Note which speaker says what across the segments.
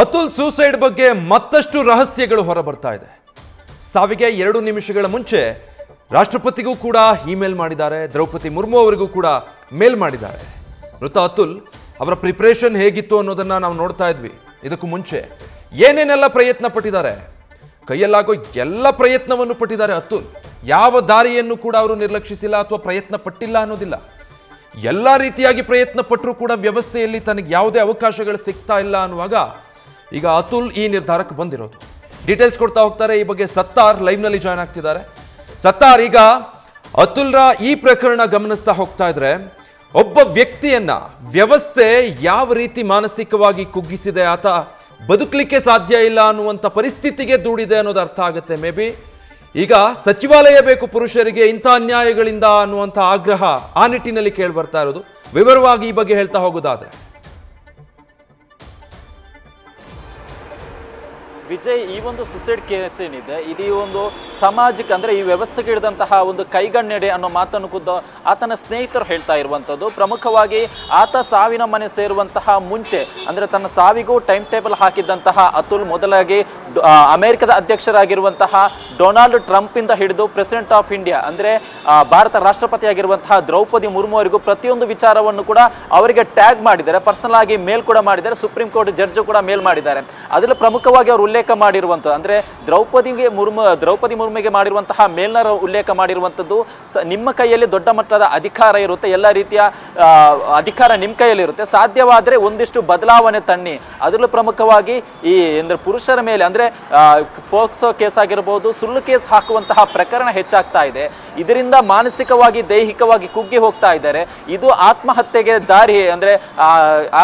Speaker 1: Atul suicide ಬಗ್ಗೆ ಮತ್ತಷ್ಟು ರಹಸ್ಯಗಳು ಹೊರಬರ್ತಾ ಇದೆ. ಸಾವಿಗೆ 2 ನಿಮಿಷಗಳ ಮುಂಚೆ ರಾಷ್ಟ್ರಪತಿಗೂ ಕೂಡ ಇಮೇಲ್ ಮಾಡಿದ್ದಾರೆ, ದ್ರೌಪದಿ ಮುರ್ಮು ಅವರಿಗೂ ಕೂಡ ಮೇಲ್ ಮಾಡಿದ್ದಾರೆ. ಮೃತ ಅತುಲ್ ಅವರ ಪ್ರಿಪರೇಷನ್ ಹೇಗಿತ್ತು ಅನ್ನೋದನ್ನ ನಾವು ನೋಡ್ತಾ ಇದ್ವಿ. ಇದಕ್ಕೂ ಮುಂಚೆ ಏನೇನೆಲ್ಲ ಪ್ರಯತ್ನ ಪಟ್ಟಿದ್ದಾರೆ, ಕೈಯಲ್ಲಾಗೋ ಎಲ್ಲ ಪ್ರಯತ್ನವನ್ನು ಪಟ್ಟಿದ್ದಾರೆ ಅತುಲ್. ಯಾವ ದಾರಿಯನ್ನು ಕೂಡ ಅವರು ನಿರ್ಲಕ್ಷಿಸಿಲ್ಲ ಅಥವಾ ಪ್ರಯತ್ನ ಪಟ್ಟಿಲ್ಲ ಅನ್ನೋದಿಲ್ಲ. ಎಲ್ಲ ರೀತಿಯಾಗಿ ಪ್ರಯತ್ನ ಪಟ್ಟರೂ ಕೂಡ ವ್ಯವಸ್ಥೆಯಲ್ಲಿ ತನಗೆ ಯಾವುದೇ ಅವಕಾಶಗಳು ಸಿಗ್ತಾ ಇಲ್ಲ ಅನ್ನುವಾಗ ಈಗ ಅತುಲ್ ಈ ನಿರ್ಧಾರಕ್ಕೆ ಬಂದಿರೋದು. ಡೀಟೇಲ್ಸ್ ಕೊಡ್ತಾ ಹೋಗ್ತಾರೆ. ಈ ಬಗ್ಗೆ ಸತ್ತಾರ್ ಲೈವ್ನಲ್ಲಿ ಜಾಯ್ನ್ ಆಗ್ತಿದ್ದಾರೆ. ಸತ್ತಾರ್, ಈಗ ಅತುಲ್ರ ಈ ಪ್ರಕರಣ ಗಮನಿಸ್ತಾ ಹೋಗ್ತಾ ಇದ್ರೆ ಒಬ್ಬ ವ್ಯಕ್ತಿಯನ್ನ ವ್ಯವಸ್ಥೆ ಯಾವ ರೀತಿ ಮಾನಸಿಕವಾಗಿ ಕುಗ್ಗಿಸಿದೆ, ಆತ ಬದುಕಲಿಕ್ಕೆ ಸಾಧ್ಯ ಇಲ್ಲ ಅನ್ನುವಂಥ ಪರಿಸ್ಥಿತಿಗೆ ದೂಡಿದೆ ಅನ್ನೋದು ಅರ್ಥ ಆಗುತ್ತೆ. ಮೇ ಬಿ ಈಗ ಸಚಿವಾಲಯ ಬೇಕು ಪುರುಷರಿಗೆ ಇಂಥ ಅನ್ಯಾಯಗಳಿಂದ ಅನ್ನುವಂಥ ಆಗ್ರಹ ಆ ನಿಟ್ಟಿನಲ್ಲಿ ಕೇಳಿ ಬರ್ತಾ ಇರೋದು. ವಿವರವಾಗಿ ಈ ಬಗ್ಗೆ ಹೇಳ್ತಾ ಹೋಗೋದಾದ್ರೆ
Speaker 2: ವಿಜಯ್, ಈ ಒಂದು ಸುಸೈಡ್ ಕೇಸ್ ಏನಿದೆ ಇದು ಒಂದು ಸಮಾಜಕ್ಕೆ ಅಂದರೆ ಈ ವ್ಯವಸ್ಥೆಗೆ ಹಿಡಿದಂತಹ ಒಂದು ಕೈಗಣ್ಣೆಡೆ ಅನ್ನೋ ಮಾತನ್ನು ಖುದ್ದು ಆತನ ಸ್ನೇಹಿತರು ಹೇಳ್ತಾ ಇರುವಂಥದ್ದು. ಪ್ರಮುಖವಾಗಿ ಆತ ಸಾವಿನ ಮನೆ ಸೇರುವಂತಹ ಮುಂಚೆ ಅಂದರೆ ತನ್ನ ಸಾವಿಗೂ ಟೈಮ್ ಟೇಬಲ್ ಹಾಕಿದ್ದಂತಹ ಅತುಲ್ ಮೊದಲಾಗಿ ಅಮೆರಿಕದ ಅಧ್ಯಕ್ಷರಾಗಿರುವಂತಹ ಡೊನಾಲ್ಡ್ ಟ್ರಂಪ್ ಇಂದ ಹಿಡಿದು ಪ್ರೆಸಿಡೆಂಟ್ ಆಫ್ ಇಂಡಿಯಾ ಅಂದರೆ ಭಾರತ ರಾಷ್ಟ್ರಪತಿಯಾಗಿರುವಂತಹ ದ್ರೌಪದಿ ಮುರ್ಮು ಅವರಿಗೂ ಪ್ರತಿಯೊಂದು ವಿಚಾರವನ್ನು ಕೂಡ ಅವರಿಗೆ ಟ್ಯಾಗ್ ಮಾಡಿದ್ದಾರೆ, ಪರ್ಸನಲ್ ಆಗಿ ಮೇಲ್ ಕೂಡ ಮಾಡಿದ್ದಾರೆ, ಸುಪ್ರೀಂ ಕೋರ್ಟ್ ಜಡ್ಜ್ ಕೂಡ ಮೇಲ್ ಮಾಡಿದ್ದಾರೆ. ಅದರಲ್ಲಿ ಪ್ರಮುಖವಾಗಿ ಅವರು ಉಲ್ಲೇಖ ಮಾಡಿರುವಂಥದ್ದು ಅಂದರೆ ದ್ರೌಪದಿ ಮುರ್ಮುಗೆ ಮಾಡಿರುವಂತಹ ಮೇಲ್ನ ಉಲ್ಲೇಖ ಮಾಡಿರುವಂಥದ್ದು, ನಿಮ್ಮ ಕೈಯಲ್ಲಿ ದೊಡ್ಡ ಮಟ್ಟದ ಅಧಿಕಾರ ಇರುತ್ತೆ, ಎಲ್ಲ ರೀತಿಯ ಅಧಿಕಾರ ನಿಮ್ಮ ಕೈಯಲ್ಲಿ ಇರುತ್ತೆ, ಸಾಧ್ಯವಾದರೆ ಒಂದಿಷ್ಟು ಬದಲಾವಣೆ ತನ್ನಿ. ಅದರಲ್ಲೂ ಪ್ರಮುಖವಾಗಿ ಈ ಅಂದರೆ ಪುರುಷರ ಮೇಲೆ ಅಂದರೆ ಫೋಕ್ಸೋ ಕೇಸ್ ಆಗಿರಬಹುದು, ಸುಳ್ಳು ಕೇಸ್ ಹಾಕುವಂತಹ ಪ್ರಕರಣ ಹೆಚ್ಚಾಗ್ತಾ ಇದೆ. ಇದರಿಂದ ಮಾನಸಿಕವಾಗಿ ದೈಹಿಕವಾಗಿ ಕುಗ್ಗಿ ಹೋಗ್ತಾ ಇದ್ದಾರೆ. ಇದು ಆತ್ಮಹತ್ಯೆಗೆ ದಾರಿ ಅಂದರೆ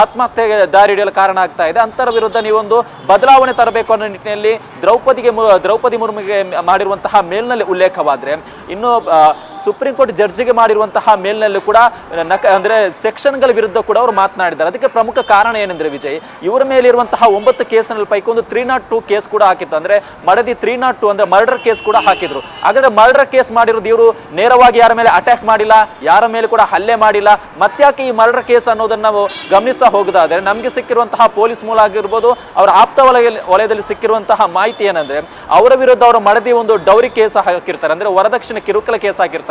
Speaker 2: ಆತ್ಮಹತ್ಯೆಗೆ ದಾರಿ ಹಿಡಿಯಲು ಕಾರಣ ಆಗ್ತಾ ಇದೆ. ಅಂತರ ವಿರುದ್ಧ ನೀವೊಂದು ಬದಲಾವಣೆ ತರಬೇಕು ಅನ್ನೋ ನಿಟ್ಟಿನಲ್ಲಿ ದ್ರೌಪದಿ ಮುರ್ಮುಗೆ ಮಾಡಿರುವಂತಹ ಮೇಲ್ನಲ್ಲಿ ಉಲ್ಲೇಖವಾದ್ರೆ, ಇನ್ನು ಸುಪ್ರೀಂ ಕೋರ್ಟ್ ಜಡ್ಜಿಗೆ ಮಾಡಿರುವಂತಹ ಮೇಲ್ನಲ್ಲೂ ಕೂಡ ಅಂದರೆ ಸೆಕ್ಷನ್ಗಳ ವಿರುದ್ಧ ಕೂಡ ಅವರು ಮಾತನಾಡಿದ್ದಾರೆ. ಅದಕ್ಕೆ ಪ್ರಮುಖ ಕಾರಣ ಏನೆಂದ್ರೆ ವಿಜಯ್, ಇವರ ಮೇಲಿರುವಂತಹ 9 ಕೇಸ್ನಲ್ಲಿ ಪೈಕಿ ಒಂದು 302 ಕೇಸ್ ಕೂಡ ಹಾಕಿತ್ತು. ಅಂದ್ರೆ ಮಡದಿ 302 ಅಂದ್ರೆ ಮರ್ಡರ್ ಕೇಸ್ ಕೂಡ ಹಾಕಿದ್ರು. ಹಾಗಾದ್ರೆ ಮರ್ಡರ್ ಕೇಸ್ ಮಾಡಿರೋದು ಇವರು ನೇರವಾಗಿ ಯಾರ ಮೇಲೆ ಅಟ್ಯಾಕ್ ಮಾಡಿಲ್ಲ, ಯಾರ ಮೇಲೆ ಕೂಡ ಹಲ್ಲೆ ಮಾಡಿಲ್ಲ. ಮತ್ತ್ಯಾಕೆ ಈ ಮರ್ಡರ್ ಕೇಸ್ ಅನ್ನೋದನ್ನ ನಾವು ಗಮನಿಸ್ತಾ ಹೋಗೋದಾದ್ರೆ ನಮಗೆ ಸಿಕ್ಕಿರುವಂತಹ ಪೊಲೀಸ್ ಮೂಲ ಆಗಿರ್ಬೋದು, ಅವರ ಆಪ್ತ ವಲಯದಲ್ಲಿ ಸಿಕ್ಕಿರುವಂತಹ ಮಾಹಿತಿ ಏನಂದ್ರೆ ಅವರ ವಿರುದ್ಧ ಅವರ ಮಡದಿ ಒಂದು ಡೌರಿ ಕೇಸ್ ಹಾಕಿರ್ತಾರೆ, ಅಂದ್ರೆ ವರದಕ್ಷಿಣೆ ಕಿರುಕುಳ ಕೇಸ್ ಹಾಕಿರ್ತಾರೆ.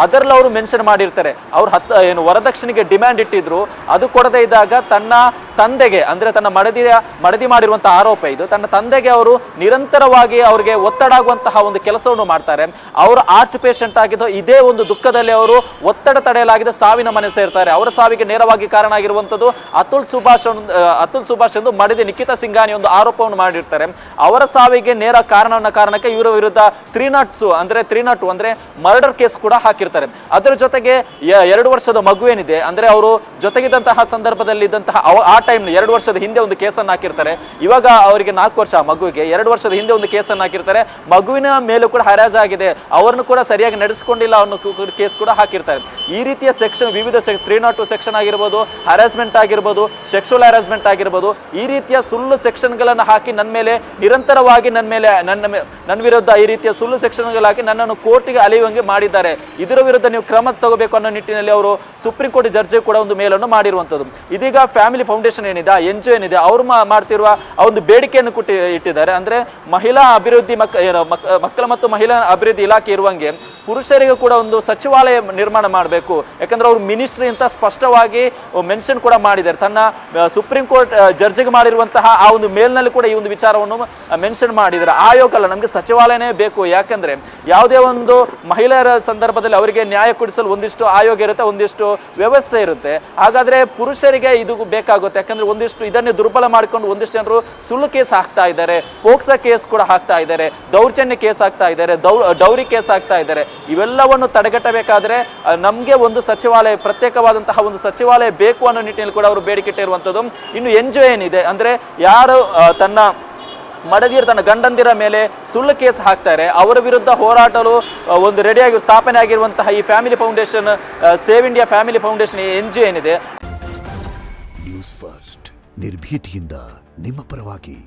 Speaker 2: ಅದರಲ್ಲಿ ಅವರು ಮೆನ್ಷನ್ ಮಾಡಿರ್ತಾರೆ ಅವರು ವರದಕ್ಷಿಣೆಗೆ ಡಿಮ್ಯಾಂಡ್ ಇಟ್ಟಿದ್ರು, ಅದು ಕೊಡದೇ ಇದ್ದಾಗ ತನ್ನ ತಂದೆಗೆ ಅಂದ್ರೆ ತನ್ನ ಮಡದಿ ಮಾಡಿರುವಂತಹ ಆರೋಪ ಇದು, ತನ್ನ ತಂದೆಗೆ ಅವರು ನಿರಂತರವಾಗಿ ಅವರಿಗೆ ಒತ್ತಡ ಆಗುವಂತಹ ಒಂದು ಕೆಲಸವನ್ನು ಮಾಡ್ತಾರೆ. ಅವರು ಹಾರ್ಟ್ ಪೇಷಂಟ್ ಆಗಿದ್ದು ಇದೇ ಒಂದು ದುಃಖದಲ್ಲಿ ಅವರು ಒತ್ತಡ ತಡೆಯಲಾಗಿದೆ, ಸಾವಿನ ಮನೆ ಸೇರ್ತಾರೆ. ಅವರ ಸಾವಿಗೆ ನೇರವಾಗಿ ಕಾರಣ ಆಗಿರುವಂತದ್ದು ಅತುಲ್ ಸುಭಾಷ್ ಎಂದು ಮಡದಿ ನಿಖಿತಾ ಸಿಂಘಾನಿ ಒಂದು ಆರೋಪವನ್ನು ಮಾಡಿರ್ತಾರೆ. ಅವರ ಸಾವಿಗೆ ನೇರ ಕಾರಣಕ್ಕೆ ಇವರ ವಿರುದ್ಧ 302 ಅಂದ್ರೆ ಮರ್ಡರ್ ಕೇಸ್ ಕೂಡ ಹಾಕಿರ್ತಾರೆ. ಅದರ ಜೊತೆಗೆ 2 ವರ್ಷದ ಮಗುವೇನಿದೆ ಅಂದ್ರೆ ಅವರು ಜೊತೆಗಿದ್ದಂತಹ ಸಂದರ್ಭದಲ್ಲಿ ಇದ್ದಂತಹ ಆ ಟೈಮ್ 2 ವರ್ಷದ ಹಿಂದೆ ಒಂದು ಕೇಸನ್ನು ಹಾಕಿರ್ತಾರೆ. ಇವಾಗ ಅವರಿಗೆ 4 ವರ್ಷ, ಮಗುವಿಗೆ 2 ವರ್ಷದ ಹಿಂದೆ ಒಂದು ಕೇಸನ್ನು ಹಾಕಿರ್ತಾರೆ. ಮಗುವಿನ ಮೇಲೂ ಕೂಡ ಹರಾಜ್ ಆಗಿದೆ, ಅವರನ್ನು ಕೂಡ ಸರಿಯಾಗಿ ನಡೆಸಿಕೊಂಡಿಲ್ಲ ಅನ್ನೋ ಕೇಸ್ ಕೂಡ ಹಾಕಿರ್ತಾರೆ. ಈ ರೀತಿಯ ಸೆಕ್ಷನ್ ವಿವಿಧ 302 ಸೆಕ್ಷನ್ ಆಗಿರ್ಬೋದು, ಹರಾಸ್ಮೆಂಟ್ ಆಗಿರ್ಬೋದು, ಸೆಕ್ಷುವಲ್ ಹರಾಸ್ಮೆಂಟ್ ಆಗಿರ್ಬೋದು, ಈ ರೀತಿಯ ಸುಳ್ಳು ಸೆಕ್ಷನ್ಗಳನ್ನು ಹಾಕಿ ನನ್ನ ಮೇಲೆ ನಿರಂತರವಾಗಿ ನನ್ನ ವಿರುದ್ಧ ಈ ರೀತಿಯ ಸುಳ್ಳು ಸೆಕ್ಷನ್ಗಳು ಹಾಕಿ ನನ್ನನ್ನು ಕೋರ್ಟಿಗೆ ಅಲೆಯುವಂಗೆ ಮಾಡಿದ್ದಾರೆ. ಇದರ ವಿರುದ್ಧ ನೀವು ಕ್ರಮ ತಗೋಬೇಕು ಅನ್ನೋ ನಿಟ್ಟಿನಲ್ಲಿ ಅವರು ಸುಪ್ರೀಂ ಕೋರ್ಟ್ ಜಡ್ಜಿ ಕೂಡ ಒಂದು ಮೇಲನ್ನು ಮಾಡಿರುವಂಥದ್ದು. ಇದೀಗ ಫ್ಯಾಮಿಲಿ ಫೌಂಡೇಶನ್ ಏನಿದೆ, NGO ಏನಿದೆ, ಅವರು ಮಾಡ್ತಿರುವ ಒಂದು ಬೇಡಿಕೆಯನ್ನು ಇಟ್ಟಿದ್ದಾರೆ. ಅಂದ್ರೆ ಮಹಿಳಾ ಅಭಿವೃದ್ಧಿ ಮಕ್ಕಳ ಮತ್ತು ಮಹಿಳಾ ಅಭಿವೃದ್ಧಿ ಇಲಾಖೆ ಇರುವಂಗೆ ಪುರುಷರಿಗೂ ಕೂಡ ಒಂದು ಸಚಿವಾಲಯ ನಿರ್ಮಾಣ ಮಾಡಬೇಕು. ಯಾಕಂದ್ರೆ ಅವರು ಮಿನಿಸ್ಟ್ರಿ ಅಂತ ಸ್ಪಷ್ಟವಾಗಿ ಮೆನ್ಷನ್ ಕೂಡ ಮಾಡಿದ್ದಾರೆ. ತನ್ನ ಸುಪ್ರೀಂ ಕೋರ್ಟ್ ಜಡ್ಜಿಗೆ ಮಾಡಿರುವಂತಹ ಆ ಒಂದು ಮೇಲ್ನಲ್ಲಿ ಕೂಡ ಈ ಒಂದು ವಿಚಾರವನ್ನು ಮೆನ್ಷನ್ ಮಾಡಿದ್ದಾರೆ. ಆಯೋಗ ಅಲ್ಲ, ನಮಗೆ ಸಚಿವಾಲಯನೇ ಬೇಕು. ಯಾಕಂದ್ರೆ ಯಾವುದೇ ಒಂದು ಮಹಿಳೆಯರ ಸಂದರ್ಭದಲ್ಲಿ ಅವರಿಗೆ ನ್ಯಾಯ ಕೊಡಿಸಲು ಒಂದಿಷ್ಟು ಆಯೋಗ ಇರುತ್ತೆ, ಒಂದಿಷ್ಟು ವ್ಯವಸ್ಥೆ ಇರುತ್ತೆ. ಹಾಗಾದ್ರೆ ಪುರುಷರಿಗೆ ಇದು ಬೇಕಾಗುತ್ತೆ. ಯಾಕಂದ್ರೆ ಒಂದಿಷ್ಟು ಇದನ್ನೇ ದುರ್ಬಲ ಮಾಡಿಕೊಂಡು ಒಂದಿಷ್ಟು ಜನರು ಸುಳ್ಳು ಕೇಸ್ ಹಾಕ್ತಾ ಇದ್ದಾರೆ, ಪೋಕ್ಸೋ ಕೇಸ್ ಕೂಡ ಹಾಕ್ತಾ ಇದ್ದಾರೆ, ದೌರ್ಜನ್ಯ ಕೇಸ್ ಹಾಕ್ತಾ ಇದ್ದಾರೆ, ಡೌರಿ ಕೇಸ್ ಹಾಕ್ತಾ ಇದ್ದಾರೆ. ಇವೆಲ್ಲವನ್ನು ತಡೆಗಟ್ಟಬೇಕಾದ್ರೆ ನಮಗೆ ಒಂದು ಸಚಿವಾಲಯ, ಪ್ರತ್ಯೇಕವಾದಂತಹ ಒಂದು ಸಚಿವಾಲಯ ಬೇಕು ಅನ್ನೋ ನಿಟ್ಟಿನಲ್ಲಿ ಕೂಡ ಅವರು ಬೇಡಿಕೆ ಇಟ್ಟಿರುವಂಥದ್ದು. ಇನ್ನು NGO ಏನಿದೆ ಅಂದ್ರೆ ಯಾರು ತನ್ನ ತನ್ನ ಗಂಡಂದಿರ ಮೇಲೆ ಸುಳ್ಳು ಕೇಸ್ ಹಾಕ್ತಾರೆ ಅವರ ವಿರುದ್ಧ ಹೋರಾಟಲು ಒಂದು ರೆಡಿಯಾಗಿ ಸ್ಥಾಪನೆ ಆಗಿರುವಂತಹ ಈ family foundation, save India family foundation NGO ಏನಿದೆ.
Speaker 3: ನ್ಯೂಸ್ ಫಸ್ಟ್ ನಿರ್ಭೀತಿಯಿಂದ ನಿಮ್ಮ ಪರವಾಗಿ.